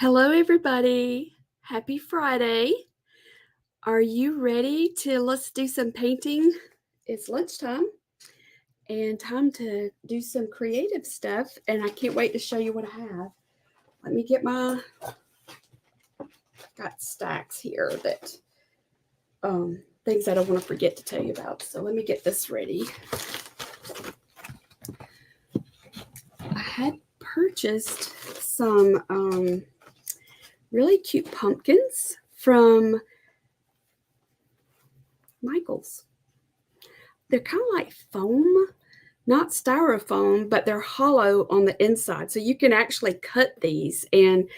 Hello, everybody. Happy Friday. Are you ready let's do some painting? It's lunchtime and time to do some creative stuff. And I can't wait to show you what I have. Let me get got stacks here that, things I don't want to forget to tell you about. So let me get this ready. I had purchased some, really cute pumpkins from Michaels. They're kind of like foam, not styrofoam, but they're hollow on the inside. So you can actually cut these. And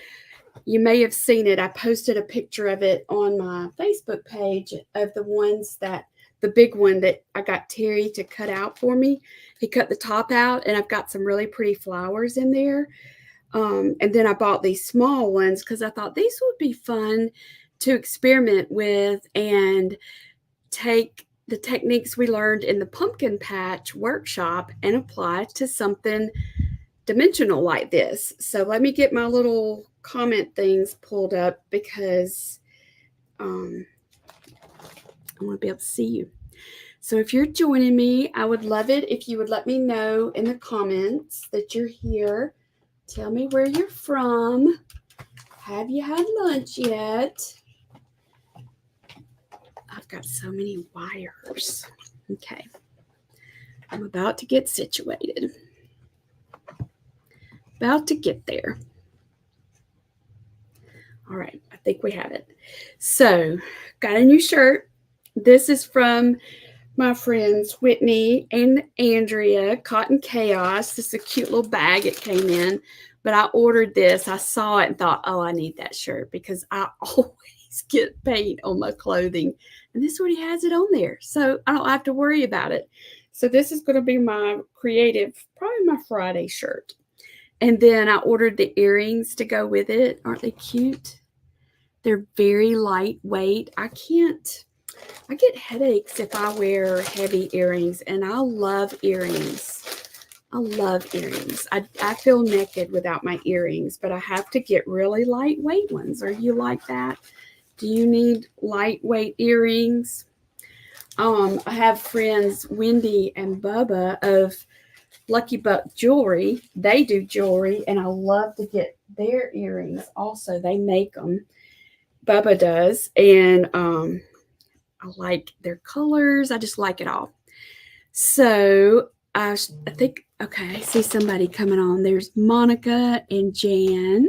you may have seen it. I posted a picture of it on my Facebook page of the big one that I got Terry to cut out for me. He cut the top out, and I've got some really pretty flowers in there. And then I bought these small ones because I thought these would be fun to experiment with and take the techniques we learned in the pumpkin patch workshop and apply to something dimensional like this. So let me get my little comment things pulled up because I want to be able to see you. So if you're joining me, I would love it if you would let me know in the comments that you're here. Tell me where you're from. Have you had lunch yet? I've got so many wires. Okay. I'm about to get situated. About to get there. All right, I think we have it. So, got a new shirt. This is from my friends Whitney and Andrea, Cotton Chaos. This is a cute little bag it came in, but I ordered this. I saw it and thought, oh, I need that shirt because I always get paint on my clothing. And this already has it on there, so I don't have to worry about it. So this is going to be my creative, probably my Friday shirt. And then I ordered the earrings to go with it. Aren't they cute? They're very lightweight. I get headaches if I wear heavy earrings, and I love earrings. I love earrings. I feel naked without my earrings, but I have to get really lightweight ones. Are you like that? Do you need lightweight earrings? I have friends Wendy and Bubba of Lucky Buck Jewelry. They do jewelry, and I love to get their earrings also. They make them. Bubba does, and I like their colors. I just like it all. So I think, okay, I see somebody coming on. There's Monica and Jan,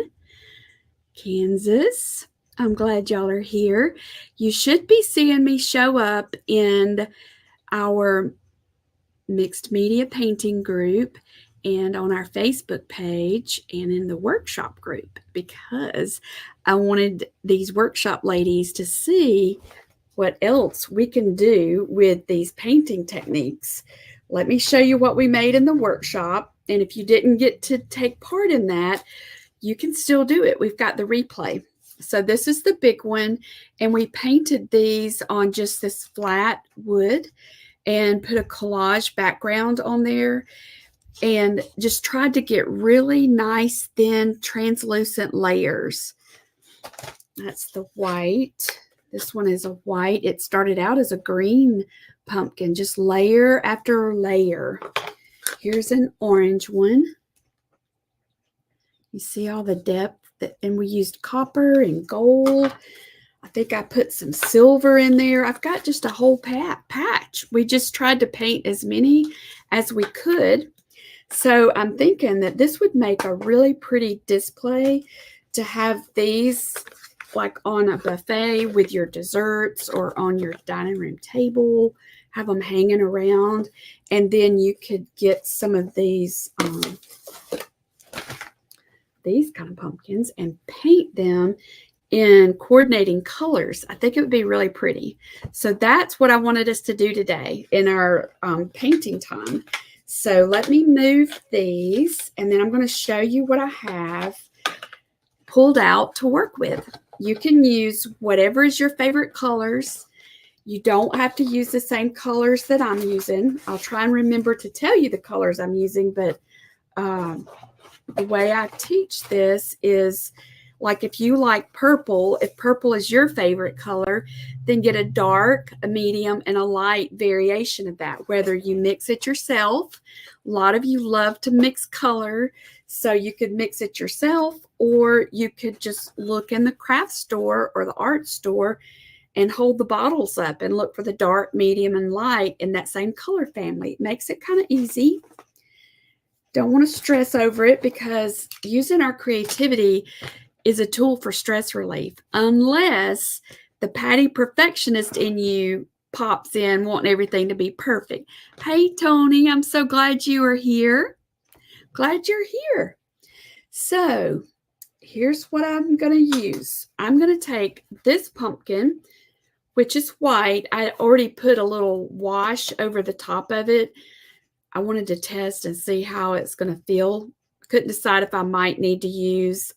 Kansas. I'm glad y'all are here. You should be seeing me show up in our mixed media painting group and on our Facebook page and in the workshop group because I wanted these workshop ladies to see what else we can do with these painting techniques. Let me show you what we made in the workshop. And if you didn't get to take part in that, you can still do it. We've got the replay. So this is the big one. And we painted these on just this flat wood and put a collage background on there and just tried to get really nice, thin, translucent layers. That's the white. This one is a white. It started out as a green pumpkin, just layer after layer. Here's an orange one. You see all the depth, and we used copper and gold. I think I put some silver in there. I've got just a whole patch. We just tried to paint as many as we could. So I'm thinking that this would make a really pretty display to have these like on a buffet with your desserts or on your dining room table, have them hanging around. And then you could get some of these kind of pumpkins and paint them in coordinating colors. I think it would be really pretty. So that's what I wanted us to do today in our painting time. So let me move these, and then I'm going to show you what I have pulled out to work with. You can use whatever is your favorite colors. You don't have to use the same colors that I'm using. I'll try and remember to tell you the colors I'm using, but the way I teach this is Like if you like purple, if purple is your favorite color, then get a dark, a medium, and a light variation of that, whether you mix it yourself. A lot of you love to mix color, so you could mix it yourself, or you could just look in the craft store or the art store and hold the bottles up and look for the dark, medium, and light in that same color family. It makes it kind of easy. Don't want to stress over it, because using our creativity is a tool for stress relief, unless the Patty perfectionist in you pops in wanting everything to be perfect. Hey, Tony, I'm so glad you are here. Glad you're here. So here's what I'm going to use. I'm going to take this pumpkin, which is white. I already put a little wash over the top of it. I wanted to test and see how it's going to feel. Couldn't decide if I might need to use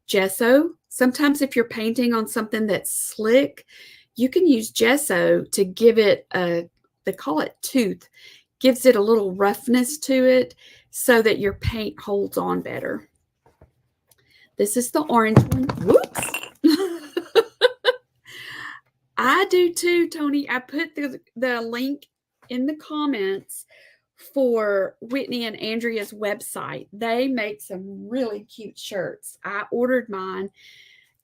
gesso. Sometimes if you're painting on something that's slick, you can use gesso to give it they call it tooth, gives it a little roughness to it so that your paint holds on better. This is the orange one. Whoops. I do too, Tony. I put the link in the comments for Whitney and Andrea's website. They make some really cute shirts. I ordered mine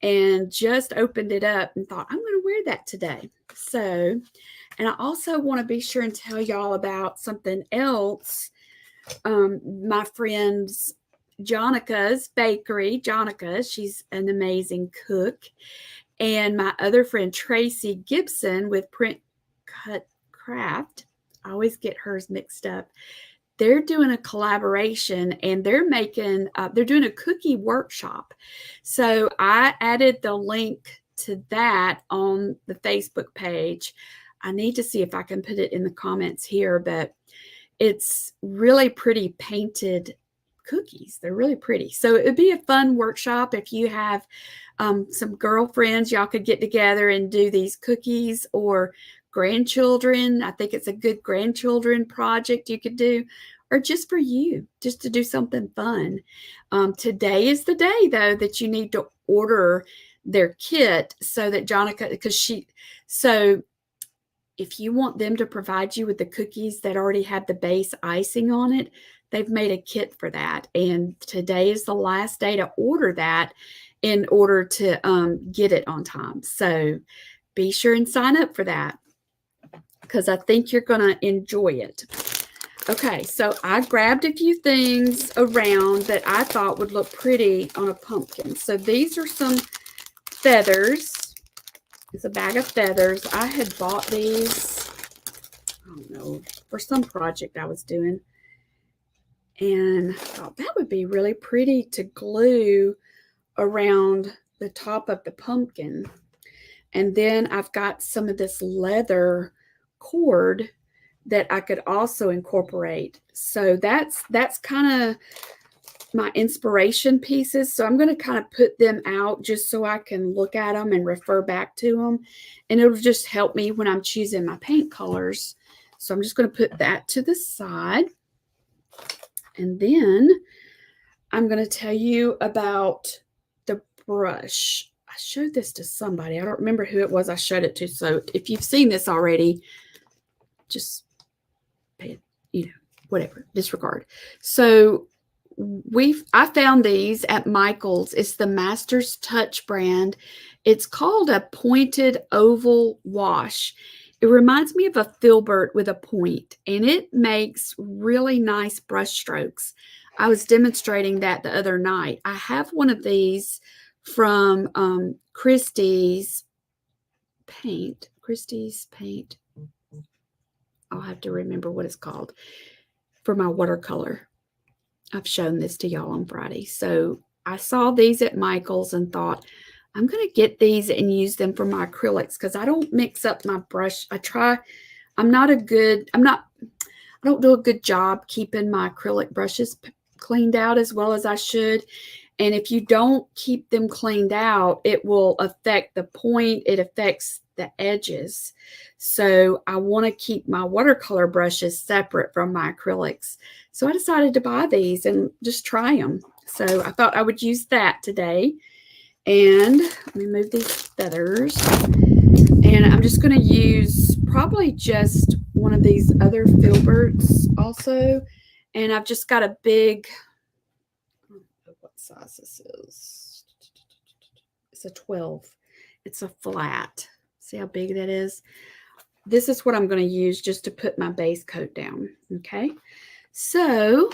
and just opened it up and thought, I'm going to wear that today. So, and I also want to be sure and tell y'all about something else. My friend's Jonica's Bakery. Jonica, she's an amazing cook. And my other friend, Tracy Gibson with Print Cut Craft. I always get hers mixed up. They're doing a collaboration, and they're doing a cookie workshop. So I added the link to that on the Facebook page. I need to see if I can put it in the comments here, but it's really pretty painted cookies. They're really pretty. So it would be a fun workshop if you have some girlfriends. Y'all could get together and do these cookies, or grandchildren. I think it's a good grandchildren project you could do, or just for you, just to do something fun. Today is the day, though, that you need to order their kit so that Jonica, so if you want them to provide you with the cookies that already have the base icing on it, they've made a kit for that. And today is the last day to order that in order to get it on time. So be sure and sign up for that, because I think you're going to enjoy it. Okay, so I grabbed a few things around that I thought would look pretty on a pumpkin. So these are some feathers. It's a bag of feathers. I had bought these, I don't know, for some project I was doing. And I thought that would be really pretty to glue around the top of the pumpkin. And then I've got some of this leather cord that I could also incorporate. So that's kind of my inspiration pieces. So I'm going to kind of put them out just so I can look at them and refer back to them. And it'll just help me when I'm choosing my paint colors. So I'm just going to put that to the side. And then I'm going to tell you about the brush. I showed this to somebody. I don't remember who it was I showed it to. So if you've seen this already, just pay it, whatever, disregard. So I found these at Michael's. It's the Master's Touch brand. It's called a pointed oval wash. It reminds me of a filbert with a point, and it makes really nice brush strokes. I was demonstrating that the other night. I have one of these from Christie's Paint. Christie's Paint. I'll have to remember what it's called, for my watercolor. I've shown this to y'all on Friday. So I saw these at Michael's and thought, I'm going to get these and use them for my acrylics, because I don't mix up my brush. I don't do a good job keeping my acrylic brushes cleaned out as well as I should. And if you don't keep them cleaned out, it will affect the point. It affects the edges. So I want to keep my watercolor brushes separate from my acrylics. So I decided to buy these and just try them. So I thought I would use that today. And let me move these feathers. And I'm just going to use probably just one of these other filberts also. And I've just got a big, I don't know what size this is. It's a 12. It's a flat. See how big that is? This is what I'm going to use just to put my base coat down. Okay. So,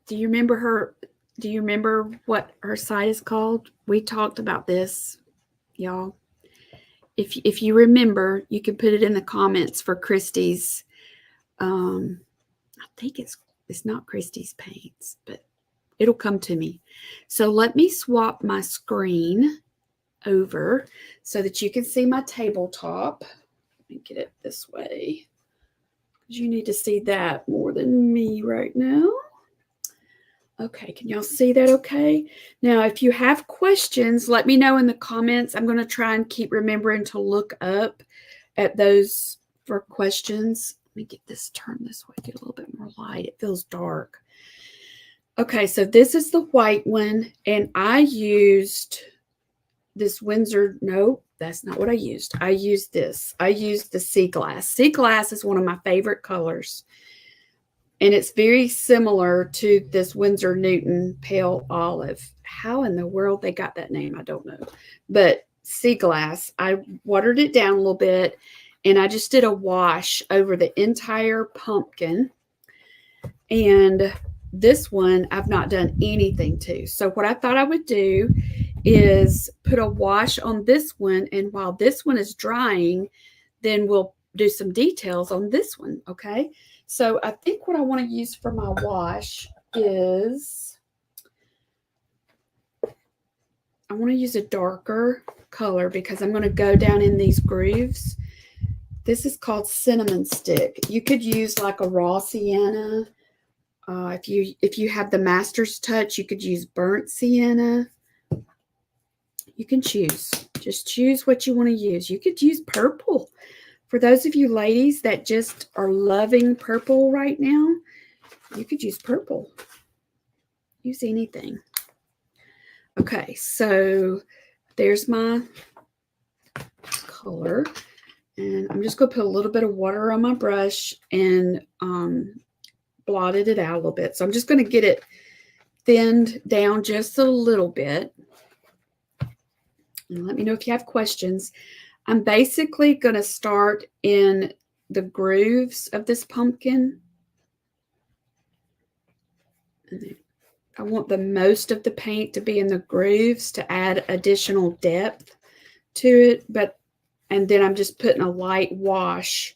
do you remember her? Do you remember what her site is called? We talked about this, y'all. If you remember, you can put it in the comments for Christy's. I think it's not Christy's Paints, but it'll come to me. So let me swap my screen over so that you can see my tabletop. Let me get it this way. You need to see that more than me right now. Okay, can y'all see that okay? Now, if you have questions, let me know in the comments. I'm going to try and keep remembering to look up at those for questions. Let me get this turned this way, get a little bit more light. It feels dark. Okay, so this is the white one, and I used this Winsor. No, that's not what I used. I used this. I used the Sea Glass. Sea Glass is one of my favorite colors. And it's very similar to this Winsor Newton Pale Olive. How in the world they got that name, I don't know. But Sea Glass, I watered it down a little bit, and I just did a wash over the entire pumpkin. And this one, I've not done anything to. So what I thought I would do is put a wash on this one, and while this one is drying, then we'll do some details on this one, okay? So I think what I want to use for my wash is, I want to use a darker color because I'm going to go down in these grooves. This is called Cinnamon Stick. You could use like a raw sienna. If you have the Master's Touch, you could use burnt sienna. You can choose. Just choose what you want to use. You could use purple. For those of you ladies that just are loving purple right now, you could use purple. Use anything. Okay, so there's my color. And I'm just going to put a little bit of water on my brush and blotted it out a little bit. So I'm just going to get it thinned down just a little bit. And let me know if you have questions. I'm basically going to start in the grooves of this pumpkin. I want the most of the paint to be in the grooves to add additional depth to it. And then I'm just putting a light wash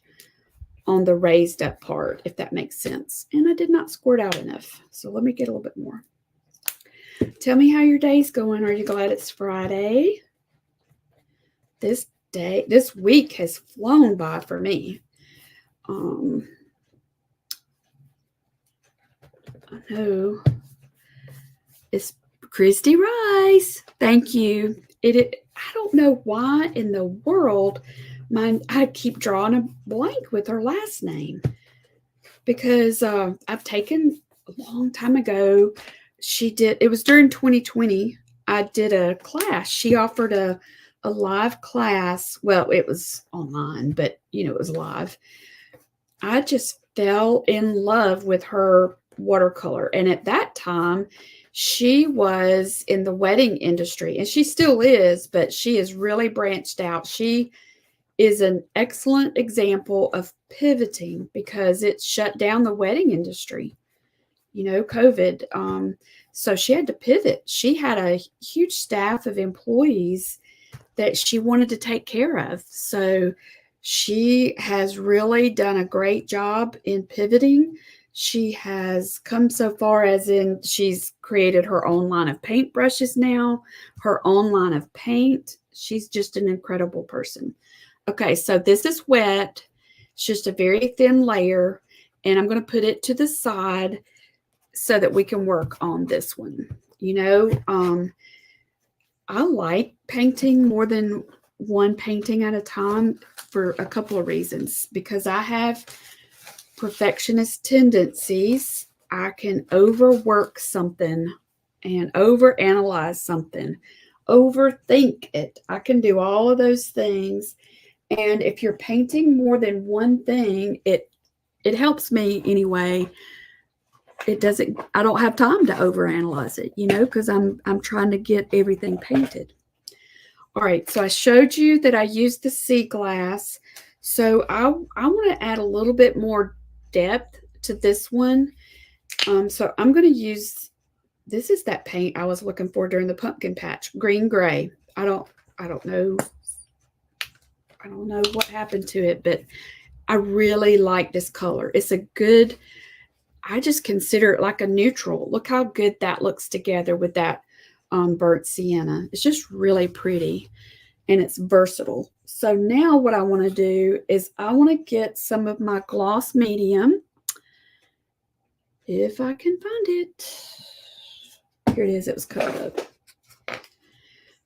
on the raised up part, if that makes sense. And I did not squirt out enough. So let me get a little bit more. Tell me how your day's going. Are you glad it's Friday? This week has flown by for me. I know. It's Christy Rice. Thank you. I don't know why in the world I keep drawing a blank with her last name. Because I've taken a long time ago. It was during 2020. I did a class. She offered a live class. Well, it was online, but it was live. I just fell in love with her watercolor. And at that time, she was in the wedding industry, and she still is, but she has really branched out. She is an excellent example of pivoting because it shut down the wedding industry, COVID. So she had to pivot. She had a huge staff of employees that she wanted to take care of. So she has really done a great job in pivoting. She has come so far as in she's created her own line of paintbrushes now, her own line of paint. She's just an incredible person. Okay, so this is wet. It's just a very thin layer, and I'm going to put it to the side so that we can work on this one. I like painting more than one painting at a time for a couple of reasons. Because I have perfectionist tendencies, I can overwork something and overanalyze something, overthink it. I can do all of those things. And if you're painting more than one thing, it helps me anyway. It doesn't, I don't have time to overanalyze it, because I'm trying to get everything painted. All right, so I showed you that I used the sea glass. So I want to add a little bit more depth to this one. So I'm going to use, this is that paint I was looking for during the pumpkin patch, green gray. I don't know. I don't know what happened to it, but I really like this color. It's a good, I just consider it like a neutral. Look how good that looks together with that burnt sienna. It's just really pretty and it's versatile. So now what I want to do is I want to get some of my gloss medium, if I can find it. Here it is. It was covered up.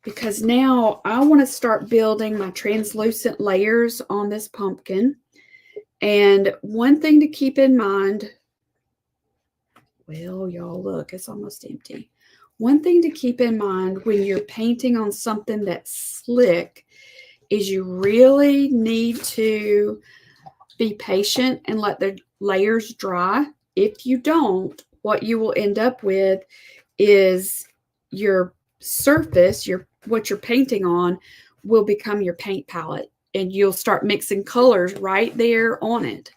Because now I want to start building my translucent layers on this pumpkin. And one thing to keep in mind, well, y'all, look, it's almost empty. One thing to keep in mind when you're painting on something that's slick is you really need to be patient and let the layers dry. If you don't, what you will end up with is your surface, what you're painting on, will become your paint palette, and you'll start mixing colors right there on it.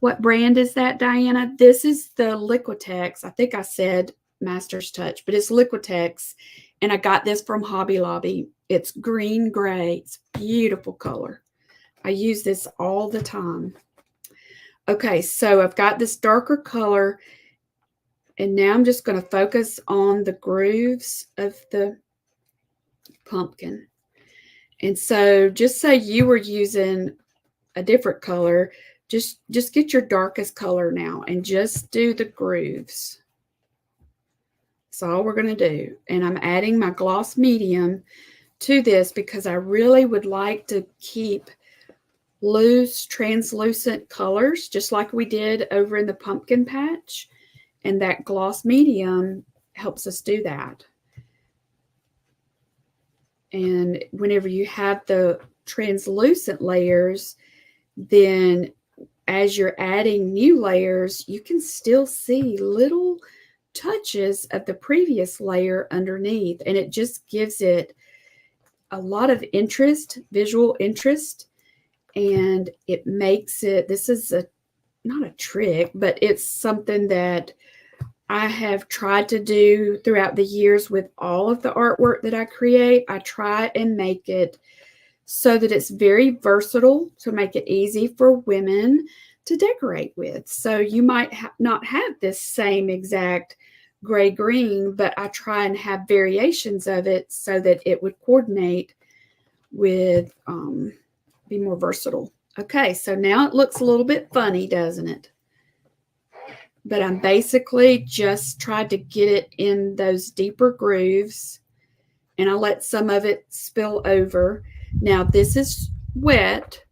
What brand is that, Diana? This is the Liquitex. I think I said Master's Touch, but it's Liquitex, and I got this from Hobby Lobby. It's green gray. It's a beautiful color. I use this all the time. Okay, so I've got this darker color, and now I'm just going to focus on the grooves of the pumpkin. And so just say you were using a different color, just get your darkest color now and just do the grooves. That's all we're going to do. And I'm adding my gloss medium to this because I really would like to keep loose translucent colors just like we did over in the pumpkin patch, and that gloss medium helps us do that. And whenever you have the translucent layers, then as you're adding new layers, you can still see little touches of the previous layer underneath, and it just gives it a lot of interest, visual interest, and it makes it, this is not a trick, but it's something that I have tried to do throughout the years with all of the artwork that I create. I try and make it so that it's very versatile, to make it easy for women to decorate with. So you might not have this same exact gray green, but I try and have variations of it so that it would coordinate with, be more versatile. Okay, so now it looks a little bit funny, doesn't it? But I'm basically just tried to get it in those deeper grooves, and I let some of it spill over. Now this is wet.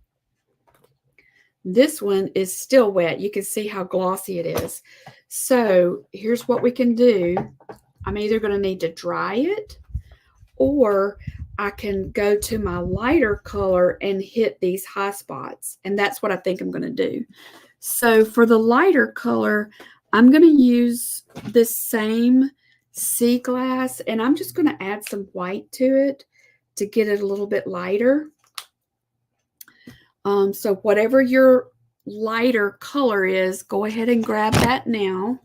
This one is still wet. You can see how glossy it is. So here's what we can do. I'm either going to need to dry it, or I can go to my lighter color and hit these high spots. And that's what I think I'm going to do. So for the lighter color, I'm going to use this same sea glass, and I'm just going to add some white to it to get it a little bit lighter. So whatever your lighter color is, go ahead and grab that now.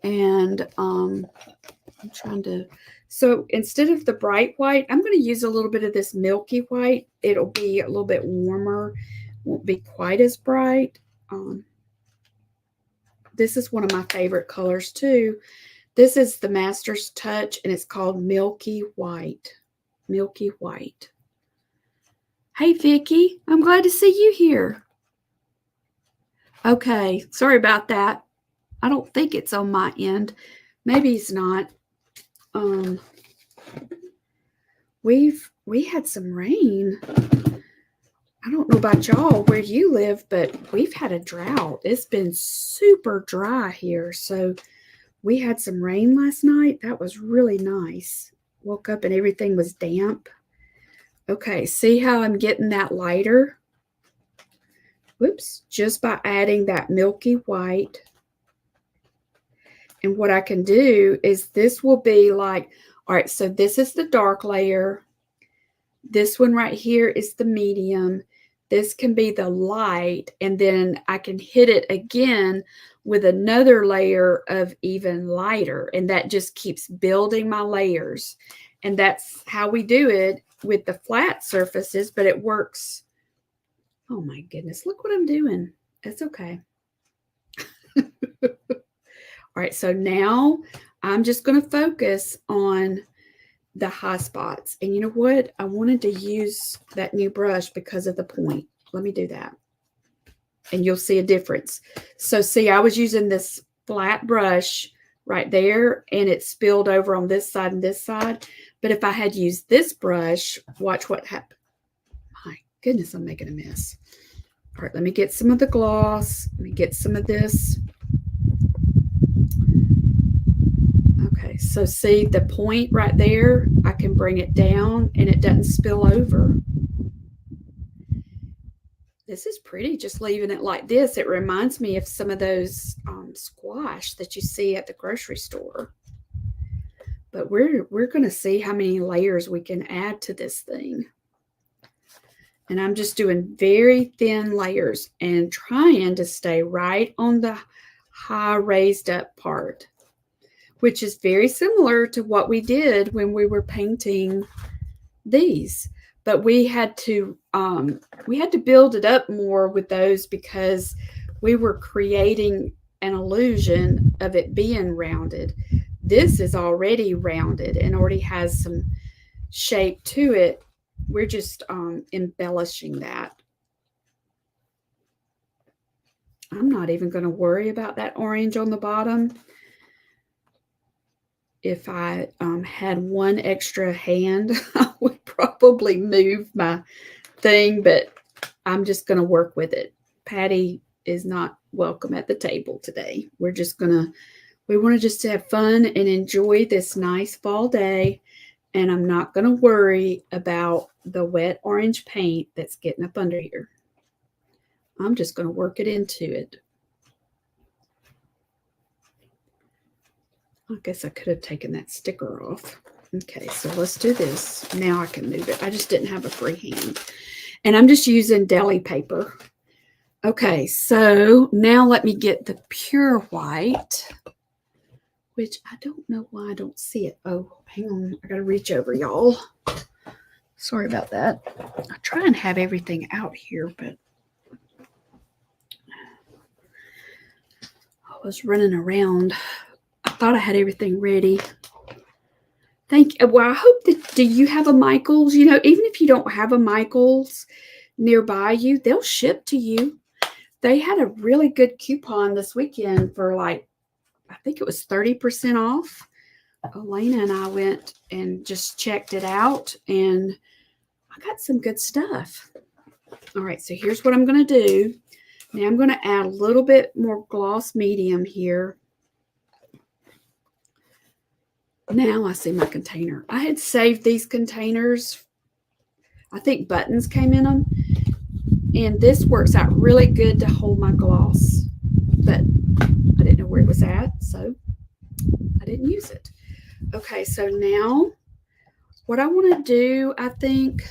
And I'm trying to, so instead of the bright white, I'm going to use a little bit of this milky white. It'll be a little bit warmer, won't be quite as bright. This is one of my favorite colors too. This is the Master's Touch, and it's called Milky White. Milky White. Hey, Vicki, I'm glad to see you here. Okay, sorry about that. I don't think it's on my end. Maybe it's not. we had some rain. I don't know about y'all where you live, but we've had a drought. It's been super dry here. So we had some rain last night. That was really nice. Woke up and everything was damp. Okay, see how I'm getting that lighter? Whoops, just by adding that milky white. And what I can do is this will be like, all right, so this is the dark layer. This one right here is the medium. This can be the light, and then I can hit it again with another layer of even lighter, and that just keeps building my layers. And that's how we do it with the flat surfaces, but it works. Oh my goodness, look what I'm doing. It's okay. All right, so now I'm just going to focus on the high spots. And you know what? I wanted to use that new brush because of the point. Let me do that. And you'll see a difference. So see, I was using this flat brush right there, and it spilled over on this side and this side. But if I had used this brush, watch what happened. My goodness, I'm making a mess. All right, let me get some of the gloss. Let me get some of this. Okay, so see the point right there? I can bring it down and it doesn't spill over. This is pretty, just leaving it like this. It reminds me of some of those squash that you see at the grocery store. But we're going to see how many layers we can add to this thing. And I'm just doing very thin layers and trying to stay right on the high raised up part, which is very similar to what we did when we were painting these. But we had to build it up more with those because we were creating an illusion of it being rounded. This is already rounded and already has some shape to it. We're just embellishing that. I'm not even going to worry about that orange on the bottom. If I had one extra hand, I would probably move my thing, but I'm just going to work with it. Patty is not welcome at the table today. We want to just have fun and enjoy this nice fall day. And I'm not going to worry about the wet orange paint that's getting up under here. I'm just going to work it into it. I guess I could have taken that sticker off. Okay, so let's do this. Now I can move it. I just didn't have a free hand. And I'm just using deli paper. Okay, so now let me get the pure white, which I don't know why I don't see it. Oh, hang on. I got to reach over, y'all. Sorry about that. I try and have everything out here, but I was running around. I thought I had everything ready. Well, I hope that, do you have a Michael's? You know, even if you don't have a Michael's nearby you, they'll ship to you. They had a really good coupon this weekend for like, I think it was 30% off. Elena and I went and just checked it out, and I got some good stuff. All right, so here's what I'm going to do. Now I'm going to add a little bit more gloss medium here. Now I see my container. I had saved these containers. I think buttons came in them. And this works out really good to hold my gloss. But I didn't know where it was at, so I didn't use it. Okay, so now what I want to do, I think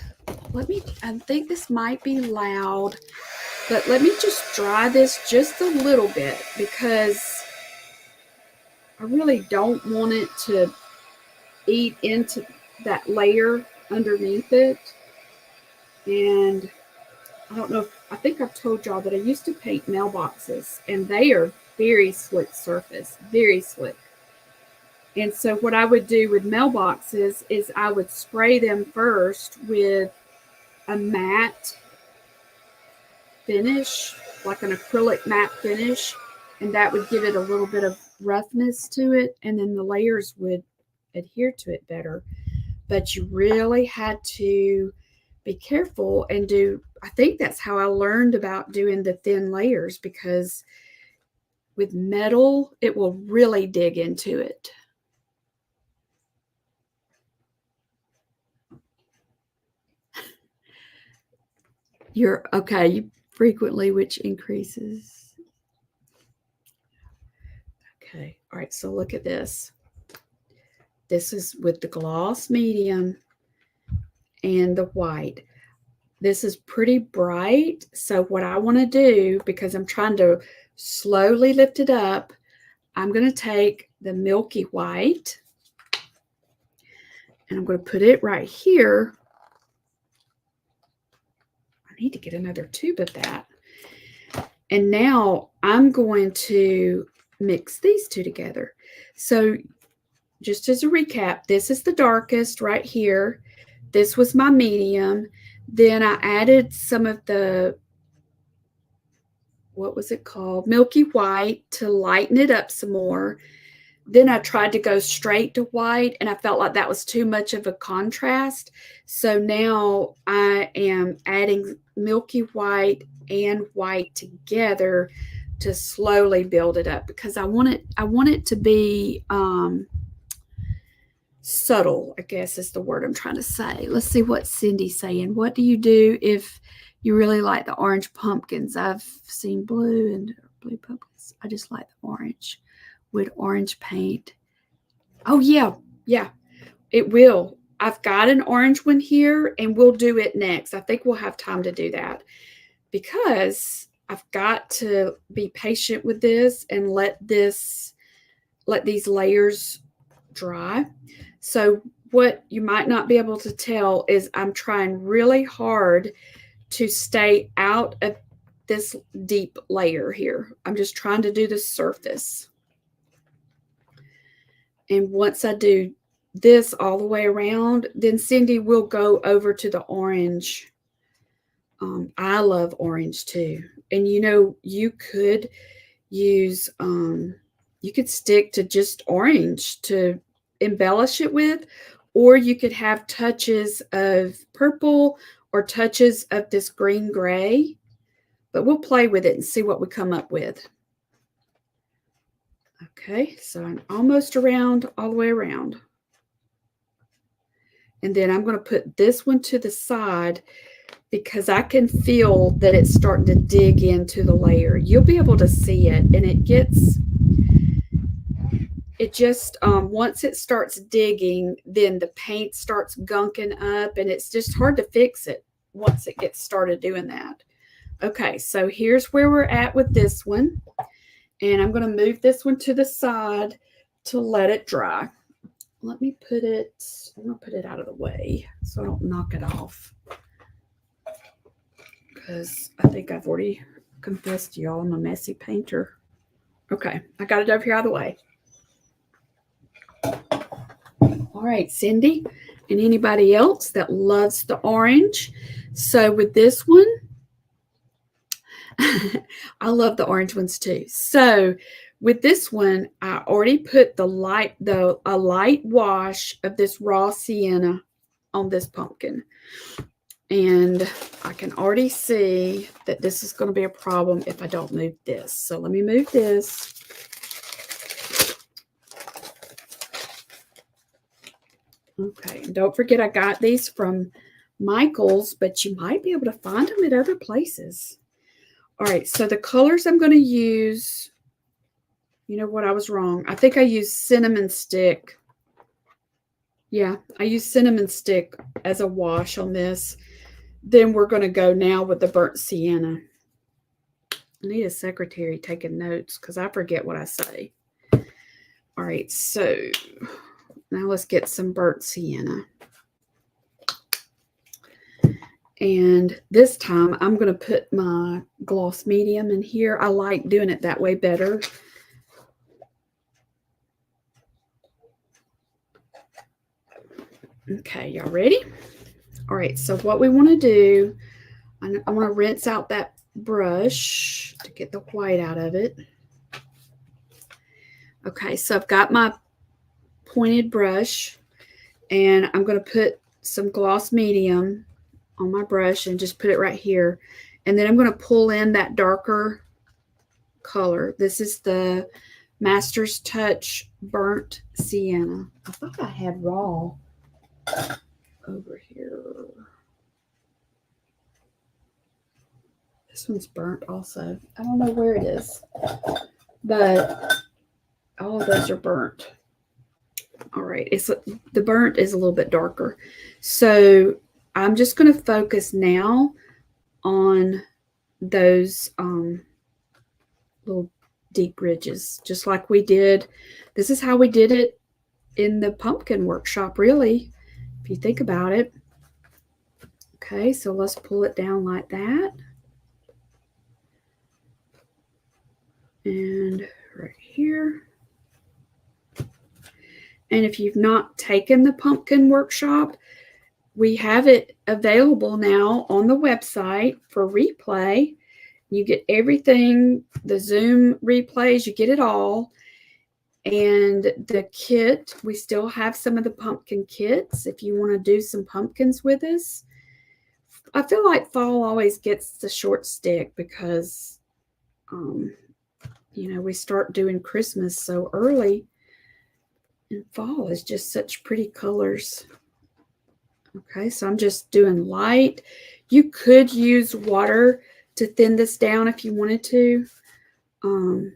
this might be loud, but let me just dry this just a little bit because I really don't want it to eat into that layer underneath it. And I don't know I think I've told y'all that I used to paint mailboxes, and they are very slick surface, very slick. And so what I would do with mailboxes is I would spray them first with a matte finish, like an acrylic matte finish, and that would give it a little bit of roughness to it, and then the layers would adhere to it better. but you really had to be careful and do, I think that's how I learned about doing the thin layers, because with metal, it will really dig into it. You're okay, you frequently, which increases. Okay, all right, so look at this. This is with the gloss medium and the white. This is pretty bright. So what I want to do, because I'm trying to slowly lift it up, I'm going to take the milky white and I'm going to put it right here. I need to get another tube of that. And now I'm going to mix these two together. So just as a recap, this is the darkest right here. This was my medium. Then I added some of the, what was it called? Milky white to lighten it up some more. Then I tried to go straight to white, and I felt like that was too much of a contrast. So now I am adding milky white and white together to slowly build it up, because I want it to be subtle, I guess is the word I'm trying to say. Let's see what Cindy's saying. What do you do if you really like the orange pumpkins? I've seen blue and blue pumpkins. I just like the orange with orange paint. Oh, yeah. Yeah, it will. I've got an orange one here, and we'll do it next. I think we'll have time to do that, because I've got to be patient with this and let these layers dry. So what you might not be able to tell is I'm trying really hard to stay out of this deep layer here. I'm just trying to do the surface. And once I do this all the way around, then Cindy will go over to the orange. I love orange too. And you could use, you could stick to just orange to embellish it with, or you could have touches of purple or touches of this green gray, but we'll play with it and see what we come up with. Okay, so I'm almost around, all the way around. And then I'm going to put this one to the side, because I can feel that it's starting to dig into the layer. You'll be able to see it, and it just, once it starts digging, then the paint starts gunking up, and it's just hard to fix it once it gets started doing that. Okay, so here's where we're at with this one. And I'm going to move this one to the side to let it dry. I'm going to put it out of the way so I don't knock it off, because I think I've already confessed to y'all I'm a messy painter. Okay, I got it over here out of the way. All right, Cindy and anybody else that loves the orange. So with this one, I love the orange ones too. So with this one, I already put a light wash of this raw sienna on this pumpkin. And I can already see that this is going to be a problem if I don't move this. So let me move this. Okay, and don't forget I got these from Michael's, but you might be able to find them at other places. All right, so the colors I'm going to use, you know what, I was wrong. I think I used cinnamon stick. Yeah, I used cinnamon stick as a wash on this. Then we're going to go now with the burnt sienna. I need a secretary taking notes because I forget what I say. All right, so now let's get some burnt sienna. And this time I'm going to put my gloss medium in here. I like doing it that way better. Okay, y'all ready? All right, so what we want to do, I want to rinse out that brush to get the white out of it. Okay, so I've got my pointed brush, And I'm going to put some gloss medium on my brush and just put it right here. And then I'm going to pull in that darker color. This is the Master's Touch Burnt Sienna. I thought I had raw over here. This one's burnt also. I don't know where it is, but all of those are burnt. All right, the burnt is a little bit darker. So I'm just going to focus now on those little deep ridges, just like we did. This is how we did it in the pumpkin workshop, really, if you think about it. Okay, so let's pull it down like that. And right here. And if you've not taken the pumpkin workshop, we have it available now on the website for replay. You get everything, the Zoom replays, you get it all. And the kit, we still have some of the pumpkin kits if you want to do some pumpkins with us. I feel like fall always gets the short stick because, you know, we start doing Christmas so early. And fall is just such pretty colors. Okay, so I'm just doing light. You could use water to thin this down if you wanted to. You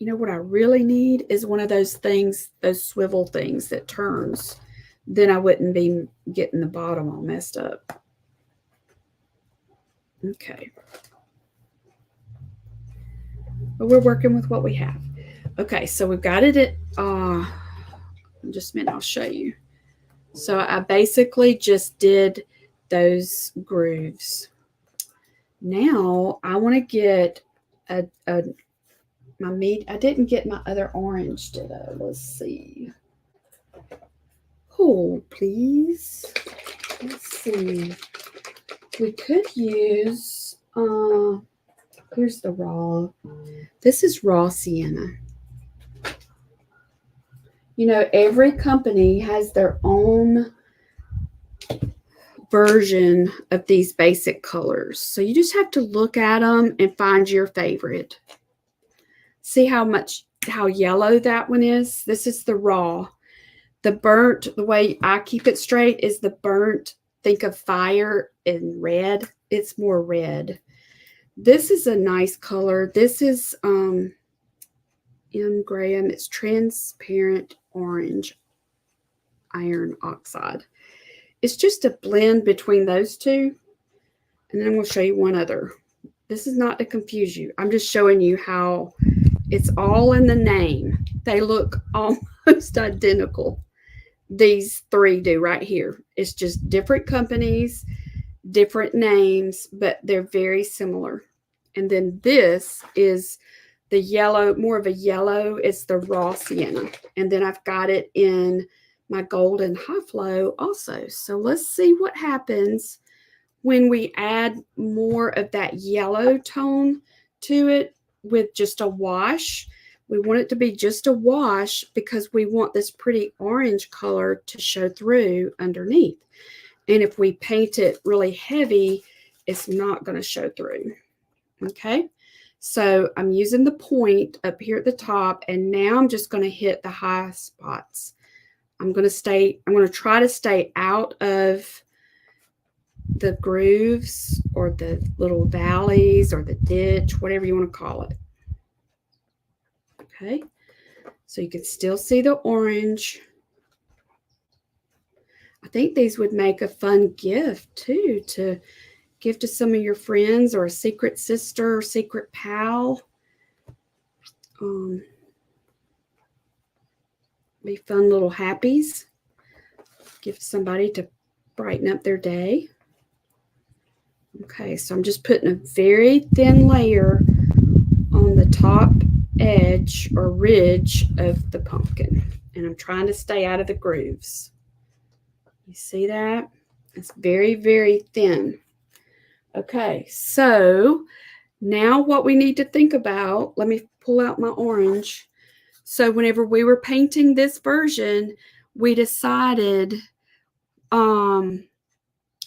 know what I really need is one of those things, those swivel things that turns. Then I wouldn't be getting the bottom all messed up. Okay. But we're working with what we have. Okay, so we've got it at, just a minute, I'll show you. So I basically just did those grooves. Now I want to get my meat. I didn't get my other orange, did I? Let's see. Hold, please. Let's see. We could use, here's the raw. This is raw sienna. You know, every company has their own version of these basic colors. So you just have to look at them and find your favorite. See how yellow that one is? This is the raw. The burnt, the way I keep it straight is the burnt. Think of fire and red. It's more red. This is a nice color. This is M. Graham. It's transparent orange iron oxide. It's just a blend between those two. And then I'm going to show you one other. This is not to confuse you. I'm just showing you how it's all in the name. They look almost identical. These three do right here. It's just different companies, different names, but they're very similar. And then this is the yellow, more of a yellow. It's the raw sienna. And then I've got it in my golden high flow also. So let's see what happens when we add more of that yellow tone to it with just a wash. We want it to be just a wash because we want this pretty orange color to show through underneath. And if we paint it really heavy, it's not going to show through. Okay, so I'm using the point up here at the top, and now I'm just going to hit the high spots. I'm going to try to stay out of the grooves or the little valleys or the ditch, whatever you want to call it. Okay, so you can still see the orange. I think these would make a fun gift too, to give to some of your friends or a secret sister or secret pal. Be fun little happies. Give somebody to brighten up their day. Okay, so I'm just putting a very thin layer on the top edge or ridge of the pumpkin. And I'm trying to stay out of the grooves. You see that? It's very, very thin. Okay, so now what we need to think about, let me pull out my orange. So whenever we were painting this version, we decided, I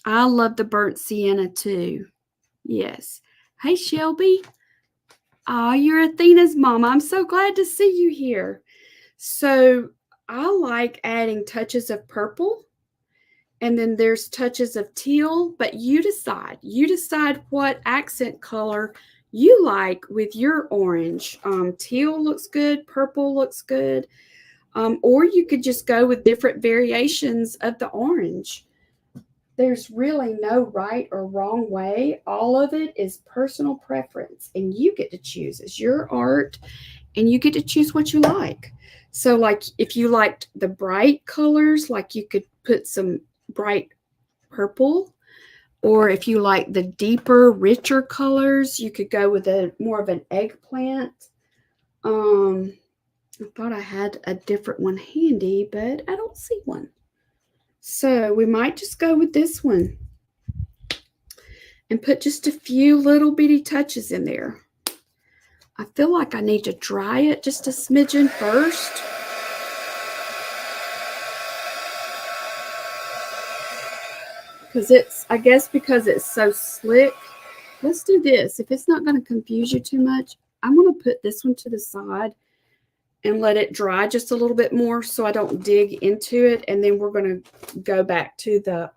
love the burnt sienna too. Yes. Hey, Shelby. Oh, you're Athena's mama. I'm so glad to see you here. So I like adding touches of purple, and then there's touches of teal, but you decide. You decide what accent color you like with your orange. Teal looks good, purple looks good, or you could just go with different variations of the orange. There's really no right or wrong way. All of it is personal preference, and you get to choose. It's your art, and you get to choose what you like. So, like, if you liked the bright colors, like you could put some bright purple, or if you like the deeper, richer colors, you could go with a more of an eggplant. I thought I had a different one handy, but I don't see one. So we might just go with this one and put just a few little bitty touches in there. I feel like I need to dry it just a smidgen first. Because I guess because it's so slick. Let's do this. If it's not going to confuse you too much, I'm going to put this one to the side and let it dry just a little bit more so I don't dig into it. And then we're going to go back to the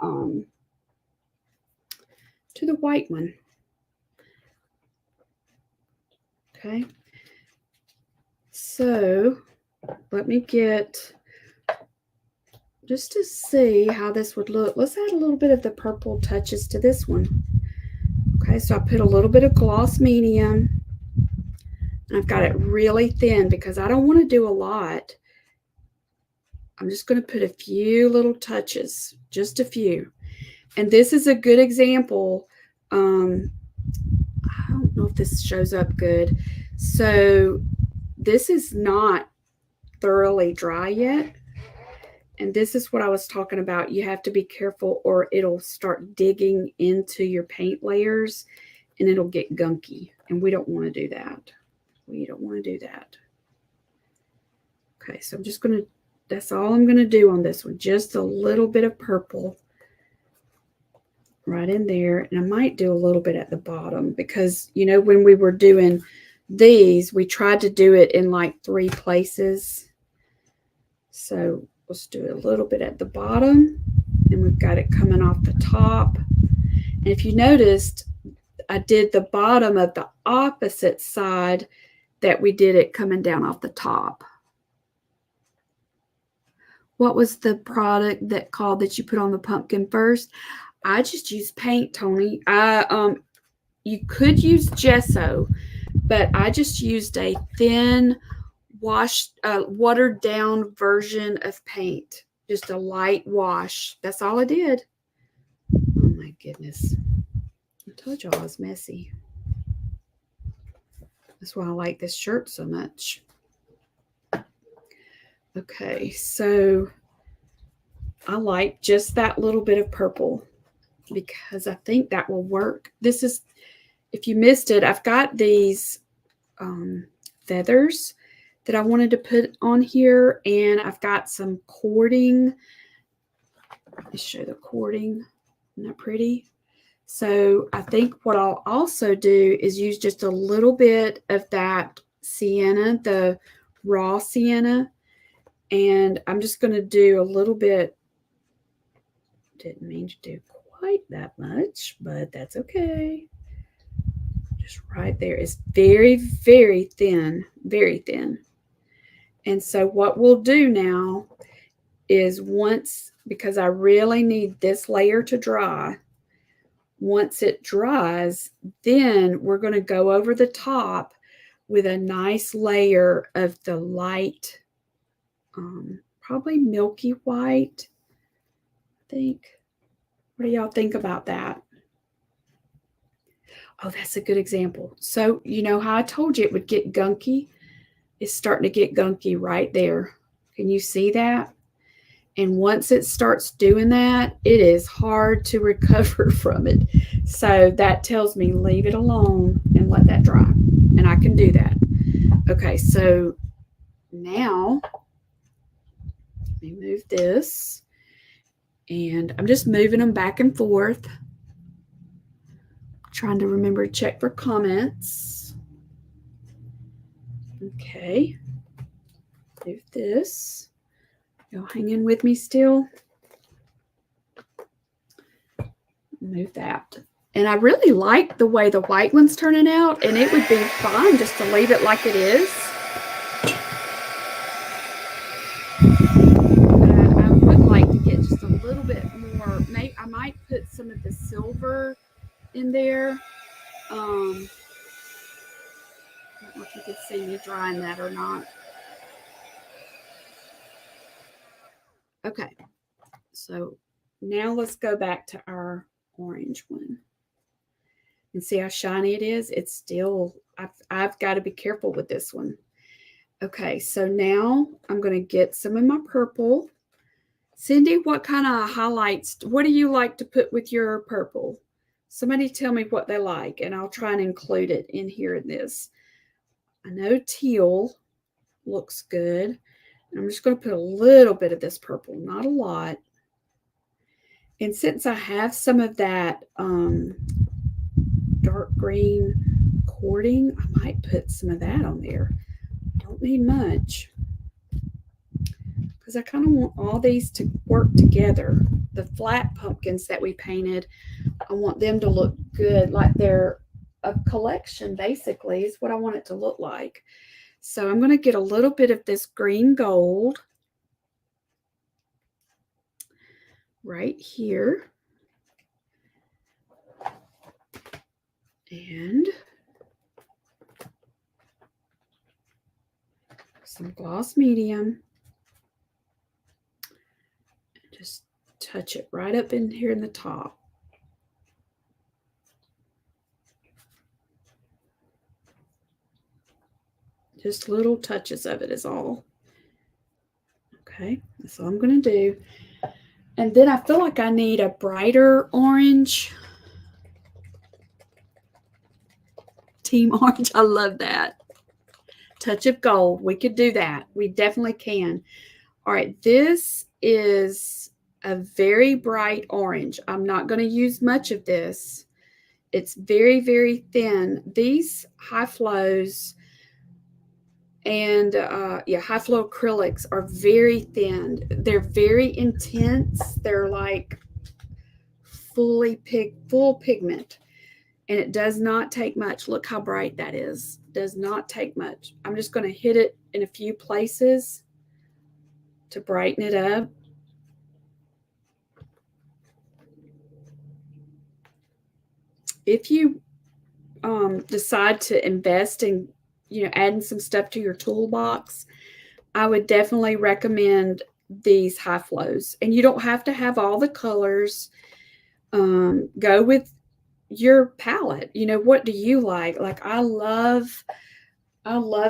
white one. Okay. So let me get, just to see how this would look, let's add a little bit of the purple touches to this one. Okay, so I put a little bit of gloss medium. And I've got it really thin because I don't want to do a lot. I'm just going to put a few little touches, just a few. And this is a good example. I don't know if this shows up good. So this is not thoroughly dry yet. And this is what I was talking about. You have to be careful or it'll start digging into your paint layers and it'll get gunky. And we don't want to do that. We don't want to do that. Okay, so I'm just going to, that's all I'm going to do on this one. Just a little bit of purple right in there. And I might do a little bit at the bottom because, you know, when we were doing these, we tried to do it in like 3 places. So let's do a little bit at the bottom. And we've got it coming off the top. And if you noticed, I did the bottom of the opposite side that we did it coming down off the top. What was the product that you put on the pumpkin first? I just used paint, Tony. You could use gesso, but I just used a thin, watered down version of paint. Just a light wash. That's all I did. Oh my goodness. I told y'all I was messy. That's why I like this shirt so much. Okay, so I like just that little bit of purple because I think that will work. This is, if you missed it, I've got these feathers that I wanted to put on here, and I've got some cording. Let me show the cording. Isn't that pretty? So I think what I'll also do is use just a little bit of that sienna, the raw sienna, and I'm just going to do a little bit. Didn't mean to do quite that much, but that's okay. Just right there. It's very, very thin, very thin. And so what we'll do now is because I really need this layer to dry, once it dries, then we're going to go over the top with a nice layer of the light, probably milky white, I think. What do y'all think about that? Oh, that's a good example. So you know how I told you it would get gunky? It's starting to get gunky right there. Can you see that? And once it starts doing that, it is hard to recover from it. So that tells me leave it alone and let that dry. And I can do that. Okay, so now, let me move this. And I'm just moving them back and forth. Trying to remember to check for comments. Okay. Move this. Y'all hanging with me still? Move that. And I really like the way the white one's turning out, and it would be fine just to leave it like it is. But I would like to get just a little bit more. Maybe I might put some of the silver in there. I don't know if you can see me drying that or not. Okay, so now let's go back to our orange one. And see how shiny it is? It's still, I've got to be careful with this one. Okay, so now I'm going to get some of my purple. Cindy, what kind of highlights, what do you like to put with your purple? Somebody tell me what they like, and I'll try and include it in here in this. I know teal looks good. I'm just going to put a little bit of this purple, not a lot. And since I have some of that dark green cording, I might put some of that on there. Don't need much, because I kind of want all these to work together. The flat pumpkins that we painted, I want them to look good, like they're a collection, basically, is what I want it to look like. So I'm going to get a little bit of this green gold right here. And some gloss medium. Just touch it right up in here in the top. Just little touches of it is all. Okay, that's all I'm going to do. And then I feel like I need a brighter orange. Team orange, I love that. Touch of gold, we could do that. We definitely can. All right, this is a very bright orange. I'm not going to use much of this. It's very, very thin. These high flows and high flow acrylics are very thin. They're very intense. They're like full pigment, and it does not take much. Look how bright that is. Does not take much. I'm just going to hit it in a few places to brighten it up. If you decide to invest in adding some stuff to your toolbox, I would definitely recommend these high flows. And you don't have to have all the colors. Go with your palette. What do you like? Like I love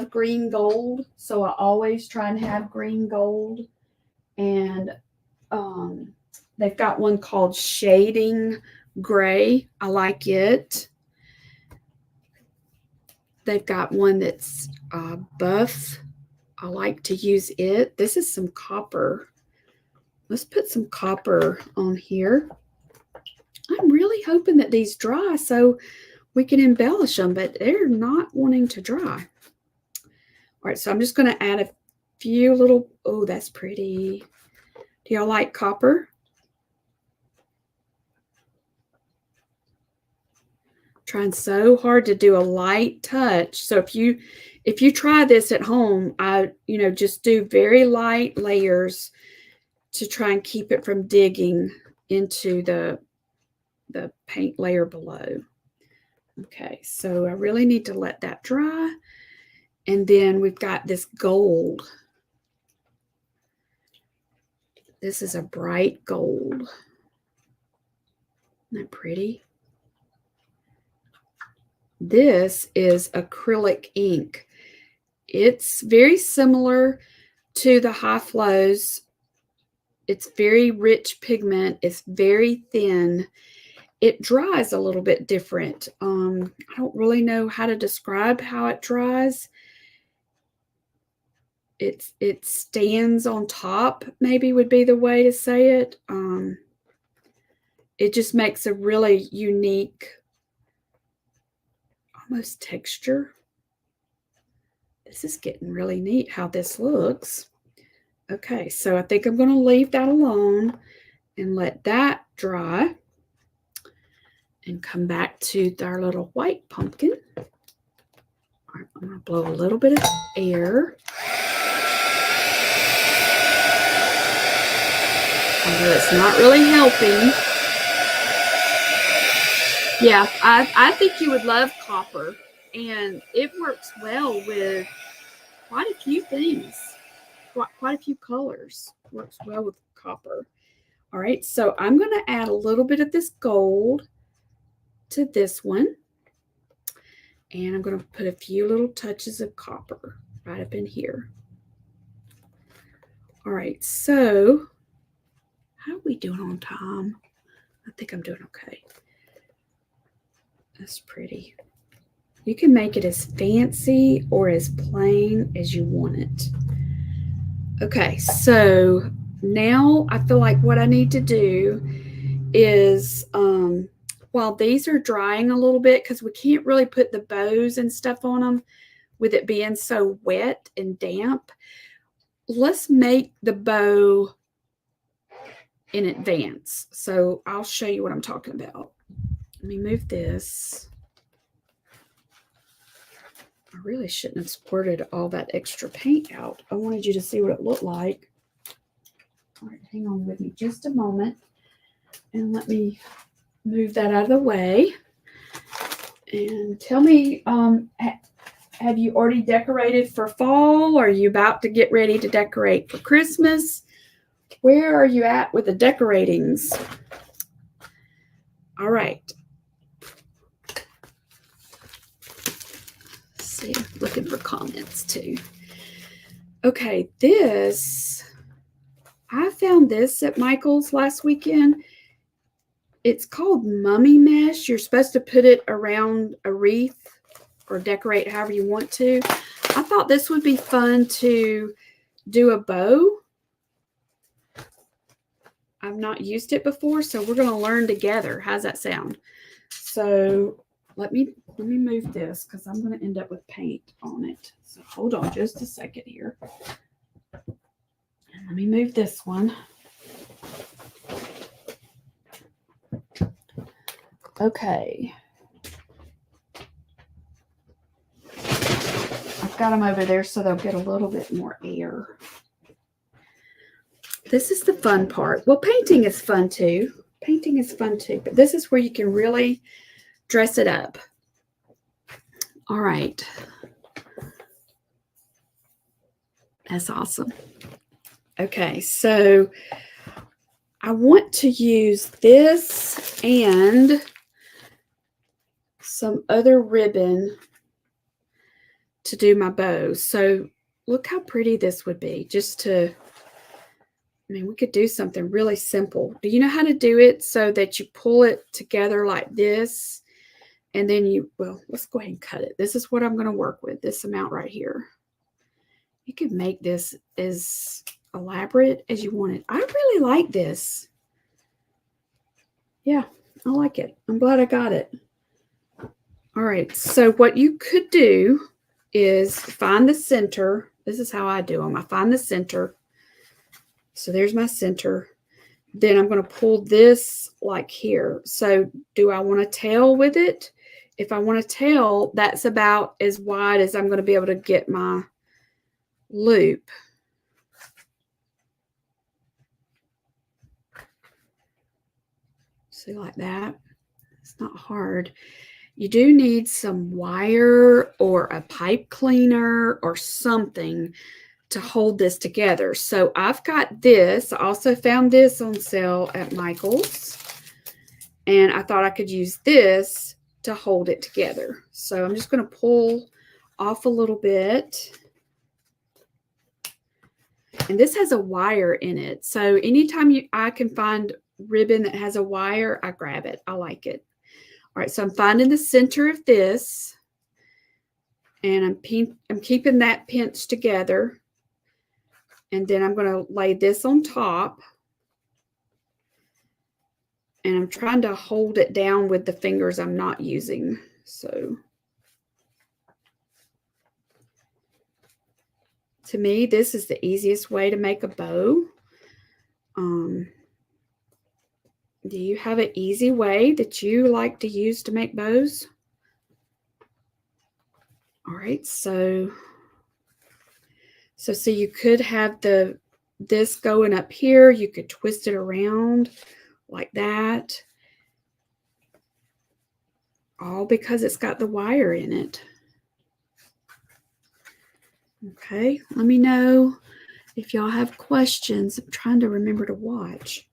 green gold, so I always try and have green gold. And they've got one called Shading Gray. I like it. They've got one that's buff. I like to use it. This is some copper. Let's put some copper on here. I'm really hoping that these dry so we can embellish them, but they're not wanting to dry. All right, so I'm just going to add a few little, oh, that's pretty. Do y'all like copper? Trying so hard to do a light touch. So if you try this at home, just do very light layers to try and keep it from digging into the paint layer below. Okay, so I really need to let that dry. And then we've got this gold. This is a bright gold. Isn't that pretty? This is acrylic ink. It's very similar to the high flows. It's very rich pigment. It's very thin. It dries a little bit different. I don't really know how to describe how it dries. it stands on top, maybe would be the way to say it. It just makes a really unique almost texture. This is getting really neat how this looks. Okay, so I think I'm going to leave that alone and let that dry and come back to our little white pumpkin. All right, I'm going to blow a little bit of air. Although it's not really helping. Yeah, I think you would love copper, and it works well with quite a few things, quite a few colors. Works well with copper. All right, so I'm going to add a little bit of this gold to this one, and I'm going to put a few little touches of copper right up in here. All right, so how are we doing on time? I think I'm doing okay. That's pretty. You can make it as fancy or as plain as you want it. Okay, so now I feel like what I need to do is, while these are drying a little bit, because we can't really put the bows and stuff on them with it being so wet and damp, let's make the bow in advance. So I'll show you what I'm talking about. Let me move this. I really shouldn't have squirted all that extra paint out. I wanted you to see what it looked like. All right, hang on with me just a moment. And let me move that out of the way. And tell me, have you already decorated for fall? Are you about to get ready to decorate for Christmas? Where are you at with the decoratings? All right. See, I'm looking for comments too. Okay, I found this at Michael's last weekend. It's called mummy mesh. You're supposed to put it around a wreath or decorate however you want to. I thought this would be fun to do a bow. I've not used it before, so we're going to learn together. How's that sound? So let me move this because I'm going to end up with paint on it. So hold on just a second here. And let me move this one. Okay. I've got them over there so they'll get a little bit more air. This is the fun part. Well, painting is fun too. Painting is fun too, but this is where you can really dress it up. All right. That's awesome. Okay, so I want to use this and some other ribbon to do my bow. So look how pretty this would be just to, I mean, we could do something really simple. Do you know how to do it so that you pull it together like this? And then well, let's go ahead and cut it. This is what I'm going to work with, this amount right here. You could make this as elaborate as you want it. I really like this. Yeah, I like it. I'm glad I got it. All right, so what you could do is find the center. This is how I do them. I find the center. So there's my center. Then I'm going to pull this like here. So do I want to tail with it? If I want to tail, that's about as wide as I'm going to be able to get my loop. See, like that. It's not hard. You do need some wire or a pipe cleaner or something to hold this together. So I've got this. I also found this on sale at Michael's. And I thought I could use this to hold it together. So I'm just going to pull off a little bit. And this has a wire in it. So anytime I can find ribbon that has a wire, I grab it. I like it. All right, so I'm finding the center of this. And I'm keeping that pinched together. And then I'm going to lay this on top. And I'm trying to hold it down with the fingers I'm not using. So to me, this is the easiest way to make a bow. Do you have an easy way that you like to use to make bows? All right, so you could have this going up here. You could twist it around like that. All because it's got the wire in it. Okay, let me know if y'all have questions. I'm trying to remember to watch.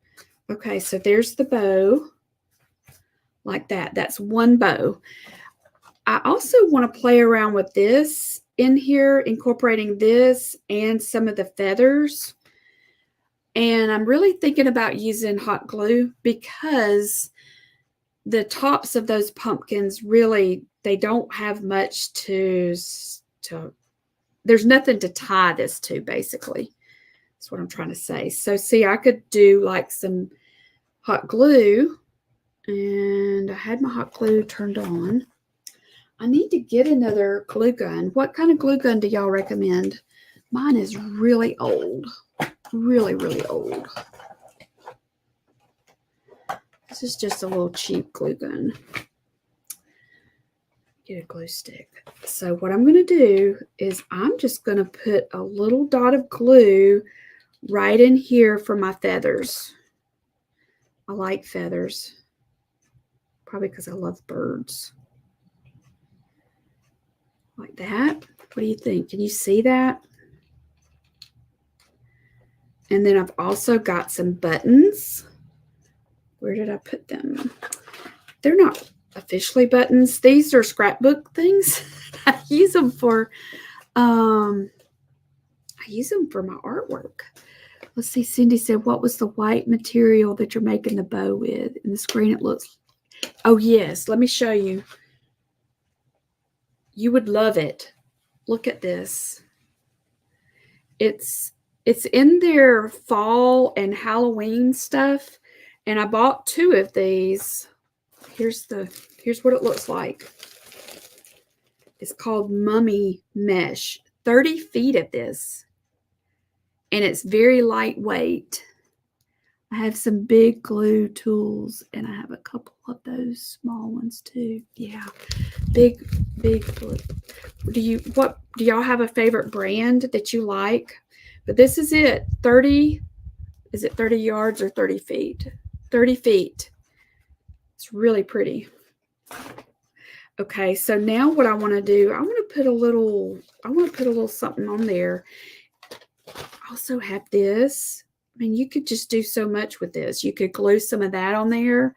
Okay, so there's the bow like that. That's one bow. I also want to play around with this in here, incorporating this and some of the feathers. And I'm really thinking about using hot glue because the tops of those pumpkins really, they don't have much to there's nothing to tie this to, basically. That's what I'm trying to say. So see, I could do like some hot glue, and I had my hot glue turned on. I need to get another glue gun. What kind of glue gun do y'all recommend? Mine is really old. Really, really old. This is just a little cheap glue gun. Get a glue stick. So what I'm going to do is I'm just going to put a little dot of glue right in here for my feathers. I like feathers. Probably because I love birds. Like that. What do you think? Can you see that? And then I've also got some buttons. Where did I put them? They're not officially buttons. These are scrapbook things. I use them for my artwork. Let's see, Cindy said, what was the white material that you're making the bow with? In the screen it looks, oh yes, let me show you. You would love it. Look at this. It's in their fall and Halloween stuff. And I bought 2 of these. Here's what it looks like. It's called Mummy Mesh. 30 feet of this. And it's very lightweight. I have some big glue tools, and I have a couple of those small ones too. Yeah, big glue. Do y'all have a favorite brand that you like? But this is it. 30, is it 30 yards or 30 feet? 30 feet. It's really pretty. Okay, so now what I want to do, I want to put a little something on there. I also have this. I mean, you could just do so much with this. You could glue some of that on there.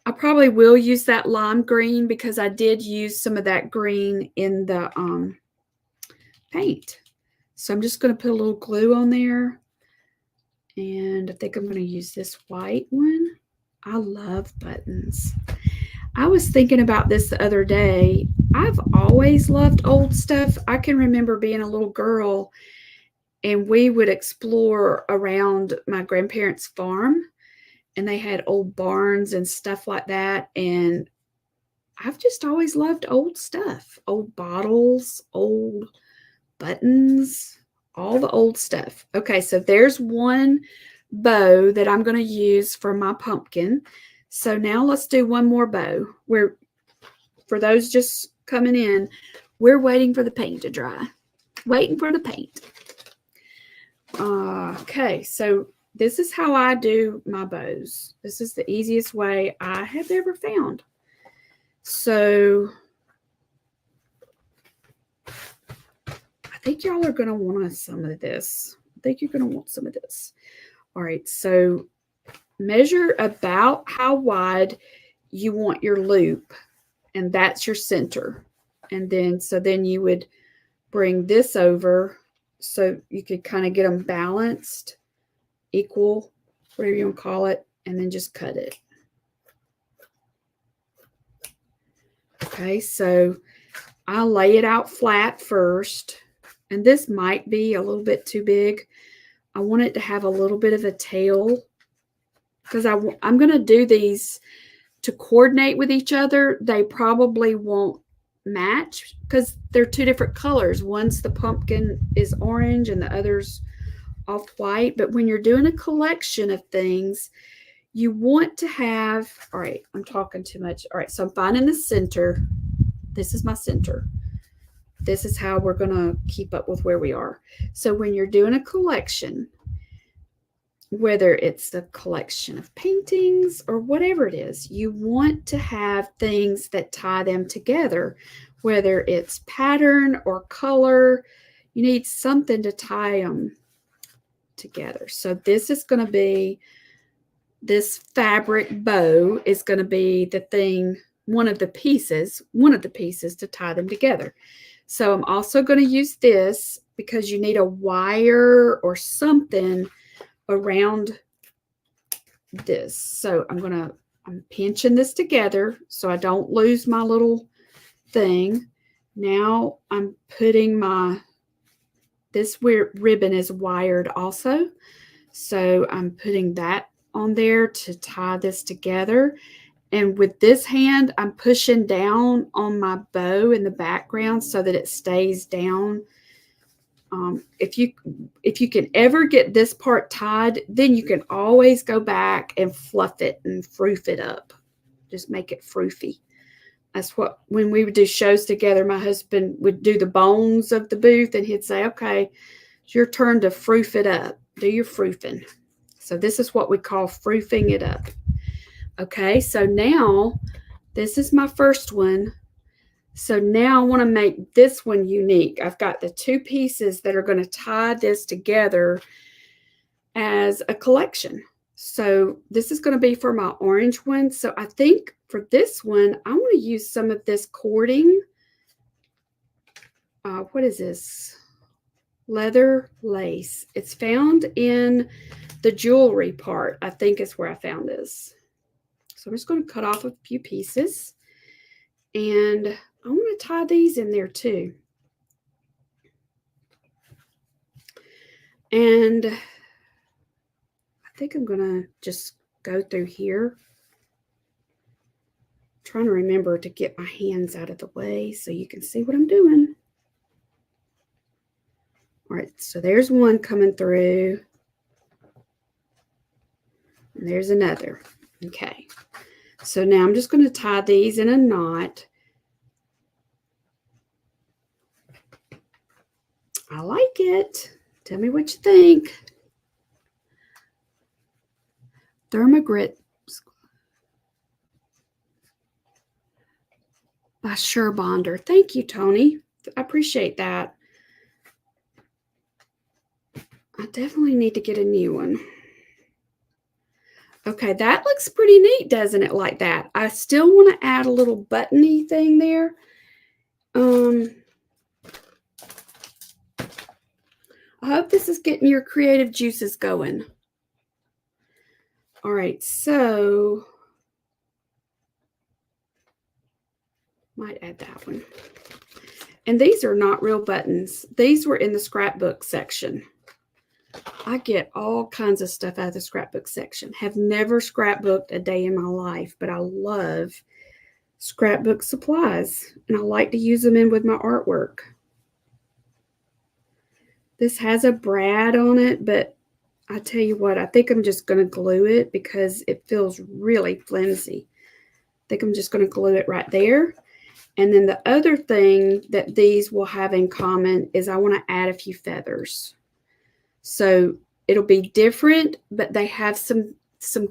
I probably will use that lime green because I did use some of that green in the paint. So I'm just going to put a little glue on there. And I think I'm going to use this white one. I love buttons. I was thinking about this the other day. I've always loved old stuff. I can remember being a little girl and we would explore around my grandparents' farm, and they had old barns and stuff like that. And I've just always loved old stuff, old bottles, old buttons, all the old stuff. Okay, so there's one bow that I'm going to use for my pumpkin. So now let's do one more bow. For those just coming in, we're waiting for the paint to dry. Waiting for the paint. Okay, so this is how I do my bows. This is the easiest way I have ever found. So I think y'all are going to want some of this. I think you're going to want some of this. All right, so measure about how wide you want your loop, and that's your center. And then you would bring this over so you could kind of get them balanced, equal, whatever you want to call it, and then just cut it. Okay, so I lay it out flat first, And this might be a little bit too big. I want it to have a little bit of a tail because I'm going to do these to coordinate with each other. They probably won't match because they're two different colors. One's the pumpkin is orange and the other's off white. But when you're doing a collection of things, you want to have, all right, I'm talking too much. All right, so I'm finding the center. This is my center. This is how we're going to keep up with where we are. So when you're doing a collection, whether it's a collection of paintings or whatever it is, you want to have things that tie them together, whether it's pattern or color. You need something to tie them together. So this is going to be, this fabric bow is going to be the thing, one of the pieces to tie them together. So I'm also going to use this because you need a wire or something around this. So I'm pinching this together so I don't lose my little thing. Now I'm putting this ribbon is wired also. So I'm putting that on there to tie this together. And with this hand, I'm pushing down on my bow in the background so that it stays down. If you can ever get this part tied, then you can always go back and fluff it and froof it up. Just make it froofy. That's what, when we would do shows together, my husband would do the bones of the booth and he'd say, okay, it's your turn to froof it up. Do your froofing. So this is what we call froofing it up. Okay, so now this is my first one. So now I want to make this one unique. I've got the two pieces that are going to tie this together as a collection. So this is going to be for my orange one. So I think for this one, I want to use some of this cording. What is this? Leather lace. It's found in the jewelry part. I think is where I found this. So I'm just going to cut off a few pieces. And I want to tie these in there too. And I think I'm going to just go through here. I'm trying to remember to get my hands out of the way so you can see what I'm doing. All right, so there's one coming through. And there's another. Okay. So now I'm just going to tie these in a knot. I like it. Tell me what you think. Thermogrit by Surebonder. Thank you, Tony. I appreciate that. I definitely need to get a new one. Okay, that looks pretty neat, doesn't it, like that? I still want to add a little button-y thing there. I hope this is getting your creative juices going. All right, so might add that one. And these are not real buttons. These were in the scrapbook section. I get all kinds of stuff out of the scrapbook section. Have never scrapbooked a day in my life, but I love scrapbook supplies, and I like to use them in with my artwork. This has a brad on it, but I tell you what, I think I'm just going to glue it because it feels really flimsy. I think I'm just going to glue it right there. And then the other thing that these will have in common is I want to add a few feathers. So it'll be different, but they have some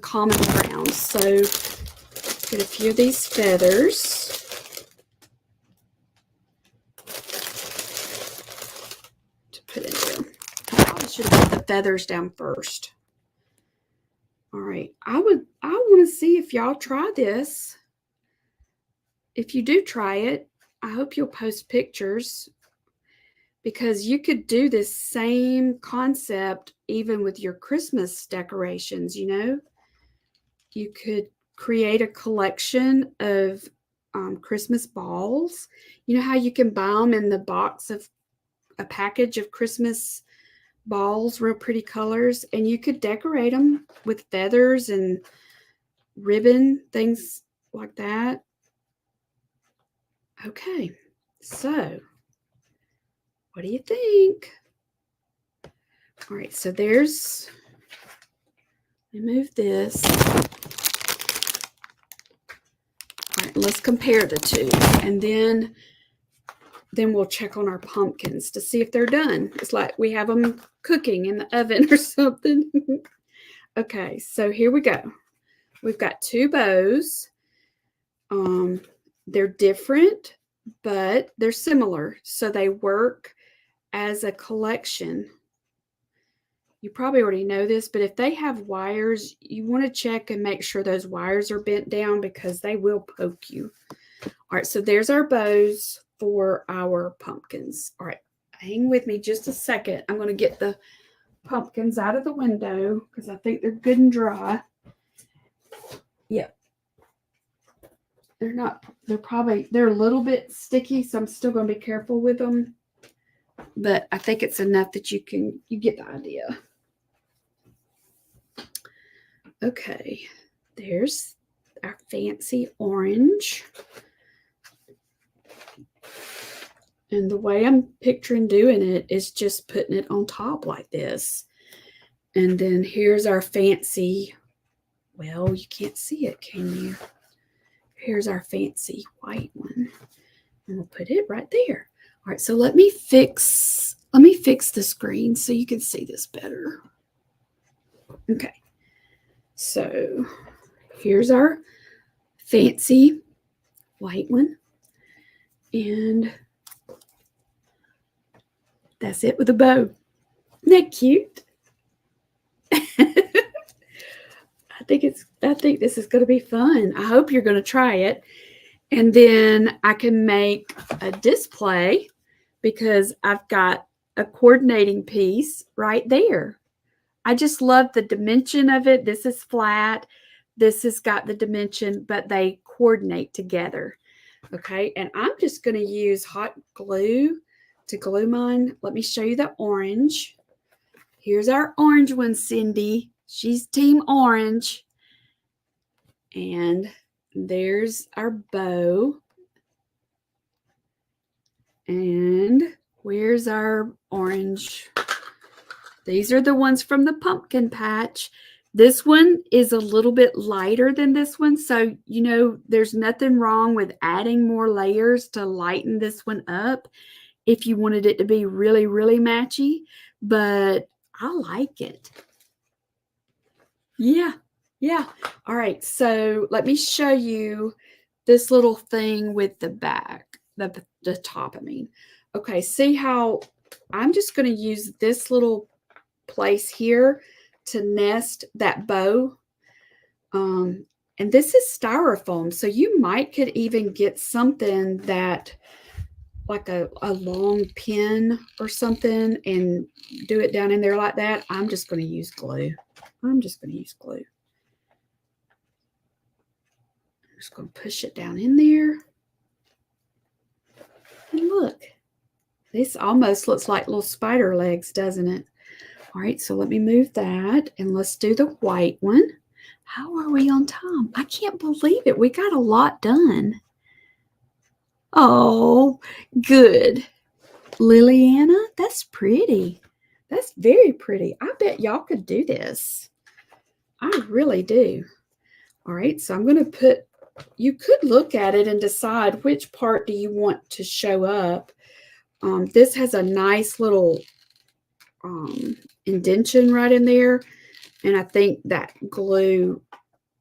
common ground. So get a few of these feathers. To put in there. I probably should have put the feathers down first. All right. I want to see if y'all try this. If you do try it, I hope you'll post pictures, because you could do this same concept even with your Christmas decorations, you know. You could create a collection of Christmas balls. You know how you can buy them in the box of a package of Christmas balls, real pretty colors, and you could decorate them with feathers and ribbon, things like that. Okay, so what do you think? All right, so there's, let me move this. All right, let's compare the two, and then we'll check on our pumpkins to see if they're done. It's like we have them cooking in the oven or something. Okay, so here we go. We've got two bows. They're different, but they're similar, so they work as a collection. You probably already know this, but if they have wires, you want to check and make sure those wires are bent down because they will poke you. All right, so there's our bows for our pumpkins. All right, hang with me just a second. I'm going to get the pumpkins out of the window because I think they're good and dry. Yep. They're not, they're a little bit sticky, so I'm still going to be careful with them. But I think it's enough that you get the idea. Okay, there's our fancy orange. And the way I'm picturing doing it is just putting it on top like this. And then here's our fancy, well, you can't see it, can you? Here's our fancy white one. And we'll put it right there. All right, so let me fix the screen so you can see this better. Okay. So here's our fancy white one. And that's it with a bow. Isn't that cute? I think this is going to be fun. I hope you're going to try it. And then I can make a display because I've got a coordinating piece right there. I just love the dimension of it. This is flat. This has got the dimension, but they coordinate together. Okay, and I'm just going to use hot glue to glue mine. Let me show you the orange. Here's our orange one, Cindy. She's team orange. And there's our bow. And where's our orange? These are the ones from the pumpkin patch. This one is a little bit lighter than this one. So, you know, there's nothing wrong with adding more layers to lighten this one up if you wanted it to be really, really matchy. But I like it. Yeah. Yeah. All right. So let me show you this little thing with the back, the top, I mean. Okay. See how I'm just going to use this little place here to nest that bow. And this is styrofoam. So you could even get something that like a long pin or something and do it down in there like that. I'm just going to use glue. I'm just going to push it down in there. And look, this almost looks like little spider legs, doesn't it? All right, so let me move that and let's do the white one. How are we on time? I can't believe it. We got a lot done. Oh, good. Liliana, that's pretty. That's very pretty. I bet y'all could do this. I really do. All right, so I'm going to put, you could look at it and decide which part do you want to show up. This has a nice little indentation right in there. And I think that the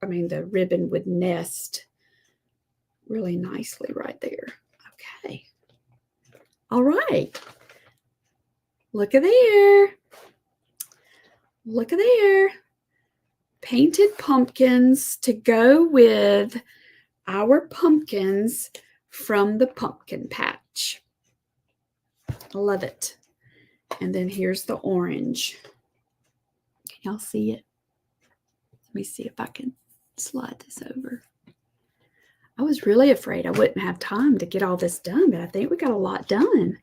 ribbon would nest really nicely right there. Okay. All right. Look at there. Look at there. Painted pumpkins to go with our pumpkins from the pumpkin patch. I love it. And then here's the orange. Can y'all see it? Let me see if I can slide this over. I was really afraid I wouldn't have time to get all this done, but I think we got a lot done.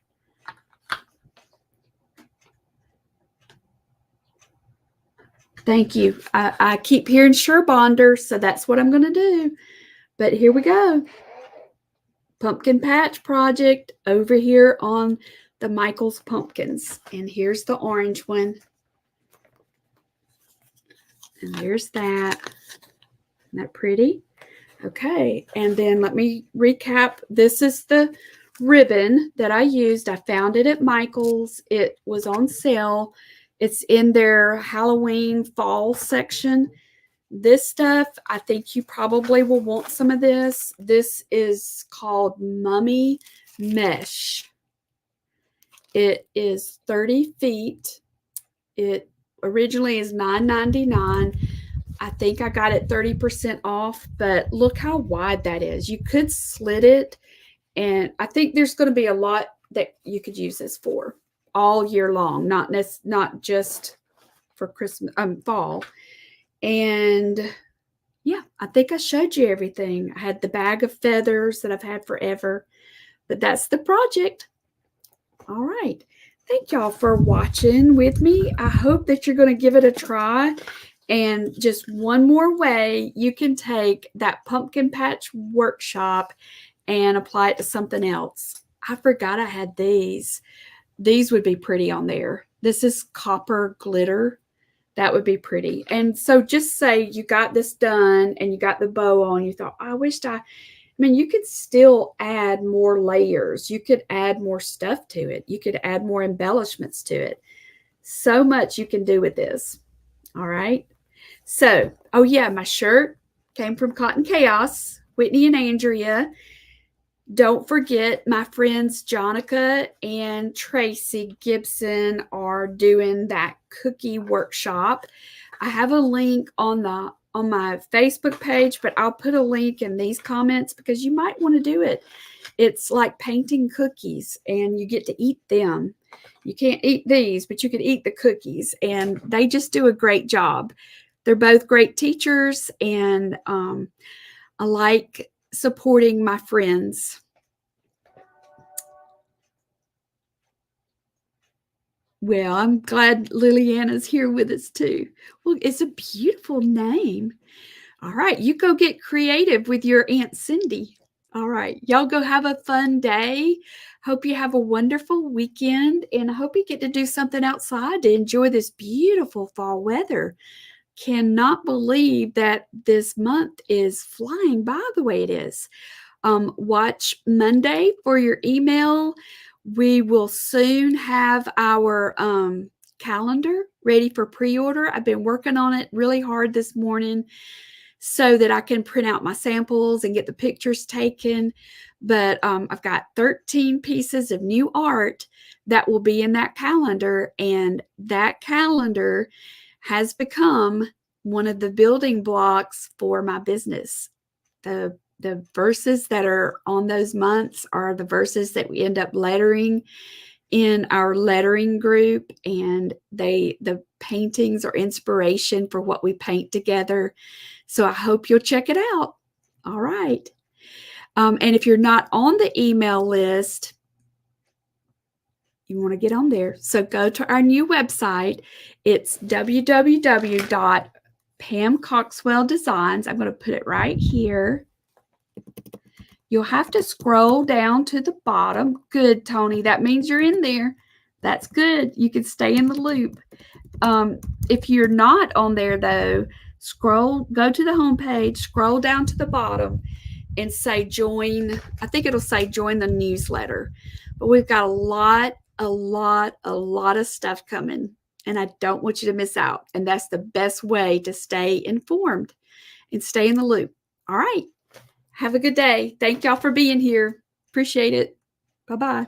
Thank you. I keep hearing Surebonder, so that's what I'm going to do. But here we go. Pumpkin Patch Project over here on the Michaels Pumpkins. And here's the orange one. And there's that. Isn't that pretty? Okay, and then let me recap. This is the ribbon that I used. I found it at Michael's. It was on sale. It's in their Halloween fall section. This stuff, I think you probably will want some of this. This is called Mummy Mesh. It is 30 feet. It originally is $9.99. I think I got it 30% off, but look how wide that is. You could slit it, and I think there's going to be a lot that you could use this for all year long, not just for Christmas, fall. And yeah, I think I showed you everything. I had the bag of feathers that I've had forever, but that's the project. All right. Thank y'all for watching with me. I hope that you're going to give it a try. And just one more way you can take that pumpkin patch workshop and apply it to something else. I forgot I had these. These would be pretty on there. This is copper glitter. That would be pretty. And so just say you got this done and you got the bow on. You thought, I mean, you could still add more layers. You could add more stuff to it. You could add more embellishments to it. So much you can do with this. All right. So, oh yeah, my shirt came from Cotton Chaos, Whitney and Andrea. Don't forget, my friends Jonica and Tracy Gibson are doing that cookie workshop. I have a link on my Facebook page, but I'll put a link in these comments because you might want to do it. It's like painting cookies, and you get to eat them. You can't eat these, but you can eat the cookies, and they just do a great job. They're both great teachers, and I like supporting my friends. Well, I'm glad Liliana's here with us too. Well, it's a beautiful name. All right, you go get creative with your Aunt Cindy. All right, y'all go have a fun day. Hope you have a wonderful weekend, and I hope you get to do something outside to enjoy this beautiful fall weather. Cannot believe that this month is flying by the way it is. Watch Monday for your email. We will soon have our calendar ready for pre-order. I've been working on it really hard this morning so that I can print out my samples and get the pictures taken. But I've got 13 pieces of new art that will be in that calendar, and that calendar has become one of the building blocks for my business. The verses that are on those months are the verses that we end up lettering in our lettering group, and the paintings are inspiration for what we paint together. So I hope you'll check it out. All right. And if you're not on the email list, you want to get on there. So go to our new website. It's www.PamCoxwellDesigns. I'm going to put it right here. You'll have to scroll down to the bottom. Good, Tony. That means you're in there. That's good. You can stay in the loop. If you're not on there, though, go to the homepage, scroll down to the bottom, and say join. I think it'll say join the newsletter. But we've got a lot of stuff coming, and I don't want you to miss out. And that's the best way to stay informed and stay in the loop. All right. Have a good day. Thank y'all for being here. Appreciate it. Bye-bye.